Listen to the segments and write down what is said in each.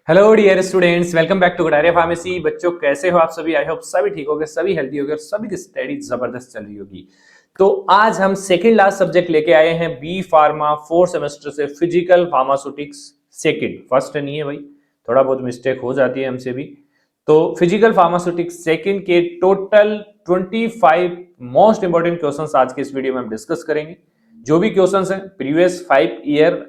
Hello dear students, welcome back to Gudaria pharmacy. बच्चों कैसे हो आप सभी? आई होप सभी ठीक होंगे, सभी हेल्दी होंगे और सभी की स्टडी जबरदस्त चल रही होगी। तो आज हम सेकंड लास्ट सब्जेक्ट लेके आए हैं बी फार्मा 4 सेमेस्टर से फिजिकल फार्मास्यूटिक्स। सेकंड, फर्स्ट नहीं है भाई, थोड़ा बहुत मिस्टेक हो जाती है हमसे भी। तो फिजिकल फार्मास्यूटिक्स सेकंड के टोटल 25 मोस्ट इंपोर्टेंट क्वेश्चंस आज के इस वीडियो में हम डिस्कस करेंगे। जो भी क्वेश्चंस हैं प्रीवियस 5 ईयर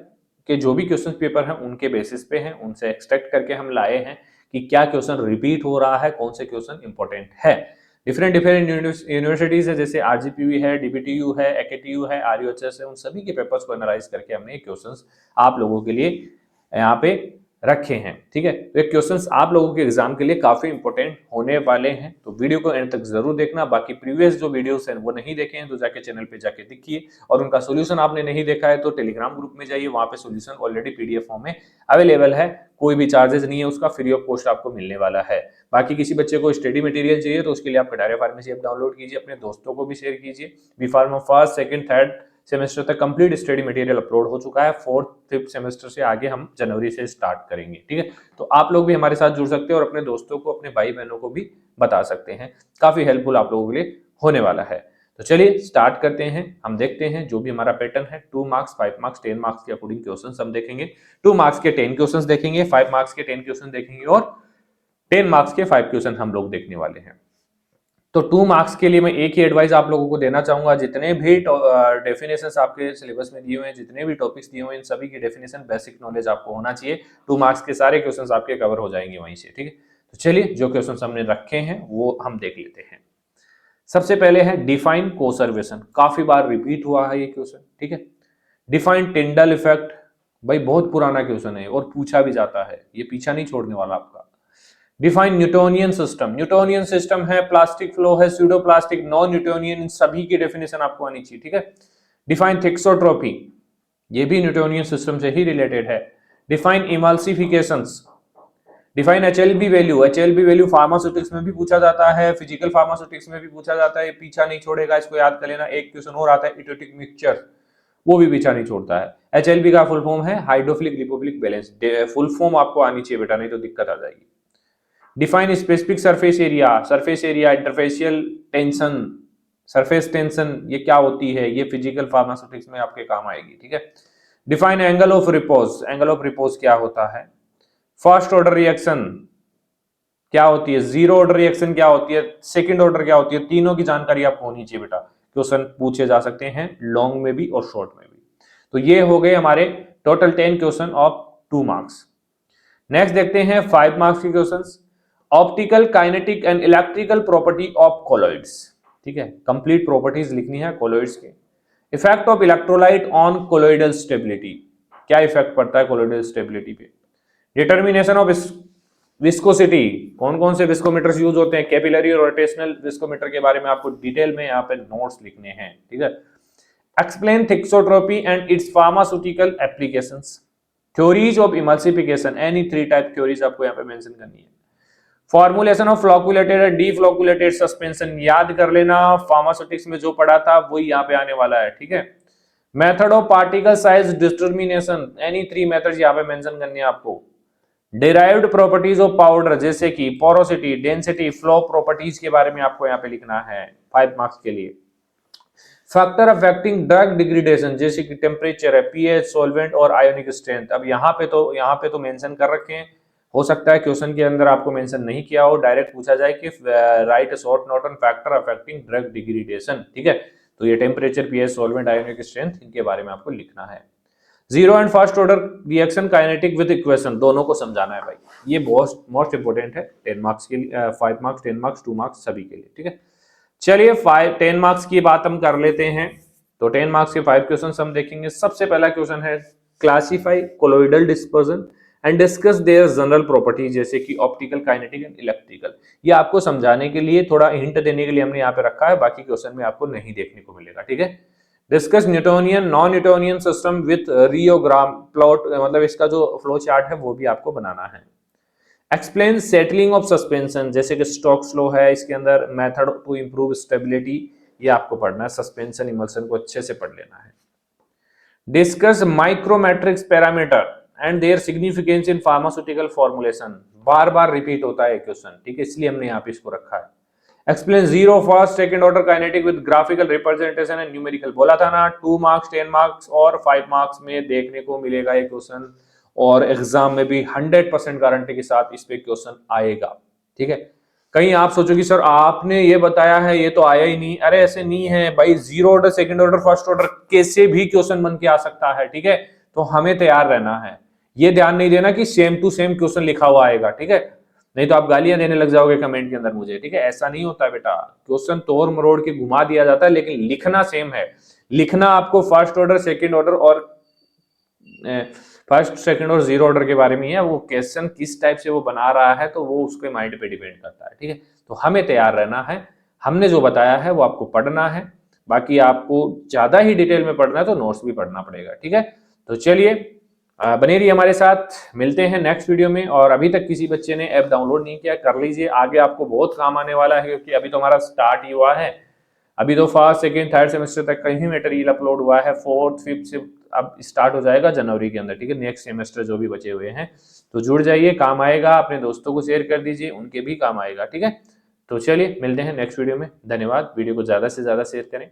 के जो भी क्वेश्चन पेपर हैं उनके बेसिस पे हैं, उनसे एक्सट्रैक्ट करके हम लाए हैं कि क्या क्वेश्चन रिपीट हो रहा है, कौन से क्वेश्चन इंपॉर्टेंट है। डिफरेंट यूनिवर्सिटीज है, जैसे आरजीपीवी है, डीबीटीयू है, एकेटीयू है, आरयूएचएस है, उन सभी के पेपर्स को एनालाइज करके हमने क्वेश्चंस आप लोगों के लिए यहाँ पे रखे हैं। ठीक है, तो ये क्वेश्चंस आप लोगों के एग्जाम के लिए काफी इंपॉर्टेंट होने वाले हैं, तो वीडियो को एंड तक जरूर देखना। बाकी प्रीवियस जो वीडियोस हैं वो नहीं देखे हैं तो जाके चैनल पे जाके देखिए, और उनका सोल्यूशन आपने नहीं देखा है तो टेलीग्राम ग्रुप में जाइए, वहां पे सोल्यूशन ऑलरेडी पीडीएफ फॉर्म में अवेलेबल है, कोई भी चार्जेस नहीं है उसका, फ्री ऑफ कॉस्ट आपको मिलने वाला है। बाकी किसी बच्चे को स्टडी मटेरियल चाहिए तो उसके लिए आप गुडारिया फार्मेसी ऐप डाउनलोड कीजिए, अपने दोस्तों को भी शेयर कीजिए। B pharma first second third semester तक कंप्लीट स्टडी मटेरियल अपलोड हो चुका है, फोर्थ फिफ्थ सेमेस्टर से आगे हम जनवरी से स्टार्ट करेंगे। ठीक है, तो आप लोग भी हमारे साथ जुड़ सकते हैं और अपने दोस्तों को, अपने भाई बहनों को भी बता सकते हैं, काफी हेल्पफुल आप लोगों के लिए होने वाला है। तो चलिए स्टार्ट करते हैं। हम देखते हैं जो भी हमारा पैटर्न है, 2 मार्क्स 5 मार्क्स 10 मार्क्स के अकॉर्डिंग क्वेश्चन हम देखेंगे। 2 मार्क्स के 10 क्वेश्चन देखेंगे, 5 मार्क्स के 10 क्वेश्चन देखेंगे और 10 मार्क्स के 5 क्वेश्चन हम लोग देखने वाले हैं। तो 2 मार्क्स के लिए मैं एक ही एडवाइस आप लोगों को देना चाहूंगा, जितने भी डेफिनेशंस आपके सिलेबस में दिए हुए हैं, जितने भी टॉपिक्स दिए हुए हैं, इन सभी की डेफिनेशन बेसिक नॉलेज आपको होना चाहिए। 2 मार्क्स के सारे क्वेश्चंस आपके कवर हो जाएंगे वहीं से। ठीक है, तो चलिए जो क्वेश्चंस हमने रखे हैं वो हम देख लेते हैं। सबसे पहले है डिफाइन कोसर्वेशन, काफी बार रिपीट हुआ है ये क्वेश्चन। ठीक है, डिफाइन टिंडल इफेक्ट, भाई बहुत पुराना क्वेश्चन है और पूछा भी जाता है, ये पीछा नहीं छोड़ने वाला आपका। Define Newtonian system, Newtonian system है, प्लास्टिक फ्लो है, स्यूडो प्लास्टिक, नॉन न्यूटोनियन, इन सभी की डेफिनेशन आपको आनी चाहिए। ठीक है, डिफाइन थिक्सोट्रोपी, ये भी न्यूटोनियन सिस्टम से ही रिलेटेड है। Define emulsifications, define HLB value, HLB value pharmaceutics में भी पूछा जाता है, फिजिकल फार्मास्यूटिक्स में भी पूछा जाता है, पीछा नहीं छोड़ेगा, इसको याद कर लेना। एक क्वेश्चन और आता है इटोटिक मिक्सचर, वो भी पीछा नहीं छोड़ता है। एचएलबी का फुल फॉर्म है hydrophilic lipophilic balance, full form आपको आनी चाहिए बेटा, नहीं तो दिक्कत आ जाएगी। Define specific surface area, surface area, interfacial tension, surface tension ये क्या होती है, ये फिजिकल फार्मास्यूटिक्स में आपके काम आएगी। ठीक है, define angle of repose, angle of repose क्या होता है। फर्स्ट ऑर्डर रिएक्शन क्या होती है, जीरो ऑर्डर रिएक्शन क्या होती है, सेकंड ऑर्डर क्या होती है, तीनों की जानकारी आपको होनी चाहिए बेटा, क्वेश्चन पूछे जा सकते हैं लॉन्ग में भी और शॉर्ट में भी। तो ये हो गए हमारे total 10 question of 2 marks. Next देखते हैं 5 मार्क्स के questions. Optical, kinetic and electrical property of colloids. ठीक है, कंप्लीट प्रॉपर्टीज लिखनी है कोलॉइड्स के। Effect of electrolyte on colloidal stability, क्या इफेक्ट पड़ता है कोलॉइडल स्टेबिलिटी पे। डिटर्मिनेशन ऑफ विस्कोसिटी, कौन कौन से विस्कोमीटर्स यूज होते हैं, कैपिलरी और रोटेशनल विस्कोमीटर के बारे में आपको डिटेल में यहाँ पे नोट्स लिखने हैं। ठीक है, explain thixotropy and its pharmaceutical applications, theories of emulsification, any 3 type theories आपको यहाँ पे मेंशन करनी है। Formulation of flocculated and deflocculated suspension, याद कर लेना, फार्मास्यूटिक्स में जो पढ़ा था वही यहाँ पे आने वाला है। ठीक है, method of particle size determination, any 3 methods यहाँ पे मेंशन करनी है आपको। डिराइव्ड प्रॉपर्टीज ऑफ पाउडर, जैसे कि पोरोसिटी, डेंसिटी, फ्लो प्रॉपर्टीज के बारे में आपको यहाँ पे लिखना है 5 मार्क्स के लिए। फैक्टर अफेक्टिंग ड्रग डिग्रेडेशन, जैसे कि टेम्परेचर है, पीएच, सॉल्वेंट और आयोनिक स्ट्रेंथ। अब यहाँ पे तो मेंशन कर रखे हैं, हो सकता है क्वेश्चन के अंदर आपको मेंशन नहीं किया हो, डायरेक्ट पूछा जाए कि right a short note on factor affecting drug degradation. ठीक है, तो ये temperature, pH, solvent, ionic strength, इनके बारे में आपको लिखना है। Zero and first order reaction, kinetic with equation, दोनों को समझाना है भाई, ये मोस्ट इंपोर्टेंट है 10 मार्क्स के लिए, 5 मार्क्स 10 मार्क्स 2 मार्क्स सभी के लिए। ठीक है, चलिए 10 मार्क्स की बात हम कर लेते हैं। तो 10 मार्क्स के 5 क्वेश्चन हम देखेंगे। सबसे पहला क्वेश्चन है classify colloidal dispersion and discuss their general properties, जैसे कि ऑप्टिकल, काइनेटिक एंड इलेक्ट्रिकल। ये आपको समझाने के लिए, थोड़ा हिंट देने के लिए हमने यहाँ पे रखा है, बाकी क्वेश्चन में आपको नहीं देखने को मिलेगा। ठीक है, discuss Newtonian non Newtonian system with rheogram plot, मतलब इसका जो फ्लो चार्ट है वो भी आपको बनाना है। एक्सप्लेन सेटलिंग ऑफ सस्पेंशन, जैसे कि स्टोक्स लॉ है, इसके अंदर मेथड टू इंप्रूव स्टेबिलिटी, ये आपको पढ़ना है, सस्पेंशन इमल्सन को अच्छे से पढ़ लेना है। Discuss micromeritics parameter, and their significance in pharmaceutical formulation, बार बार रिपीट होता है क्वेश्चन, ठीक है, इसलिए हमने यहाँ पे इसको रखा है। Explain zero first second order kinetic with graphical representation and numerical, बोला था ना 2 मार्क्स 10 मार्क्स और 5 मार्क्स में देखने को मिलेगा ये क्वेश्चन, और एग्जाम में भी 100% गारंटी के साथ इस पे क्वेश्चन आएगा, ठीक है। कहीं आप सोचोगे सर आपने ये बताया है ये तो आया ही नहीं, अरे ऐसे नहीं है भाई, zero order second order first order कैसे भी क्वेश्चन बन के आ सकता है, ठीक है। तो हमें तैयार रहना है, ये ध्यान नहीं देना कि सेम टू सेम क्वेश्चन लिखा हुआ आएगा, ठीक है, नहीं तो आप गालियां देने लग जाओगे कमेंट के अंदर मुझे, ठीक है। ऐसा नहीं होता बेटा, क्वेश्चन तोड़ मरोड़ के घुमा दिया जाता है लेकिन लिखना सेम है। लिखना आपको फर्स्ट ऑर्डर सेकंड ऑर्डर और फर्स्ट सेकंड और जीरो ऑर्डर के बारे में है, वो क्वेश्चन किस टाइप से वो बना रहा है तो वो उसके माइंड पे डिपेंड करता है, ठीक है। तो हमें तैयार रहना है, हमने जो बताया है वो आपको पढ़ना है, बाकी आपको ज्यादा ही डिटेल में पढ़ना है तो नोट्स भी पढ़ना पड़ेगा, ठीक है। तो चलिए बने रहिए हमारे साथ, मिलते हैं नेक्स्ट वीडियो में। और अभी तक किसी बच्चे ने ऐप डाउनलोड नहीं किया कर लीजिए, आगे आपको बहुत काम आने वाला है, क्योंकि अभी तो हमारा स्टार्ट ही हुआ है, अभी तो फर्स्ट सेकंड थर्ड सेमेस्टर तक का ही मटेरियल अपलोड हुआ है, फोर्थ फिफ्थ से अब स्टार्ट हो जाएगा जनवरी के अंदर, ठीक है, नेक्स्ट सेमेस्टर जो भी बचे हुए हैं। तो जुड़ जाइए, काम आएगा, अपने दोस्तों को शेयर कर दीजिए, उनके भी काम आएगा, ठीक है। तो चलिए मिलते हैं नेक्स्ट वीडियो में, धन्यवाद। वीडियो को ज्यादा से ज्यादा शेयर करें।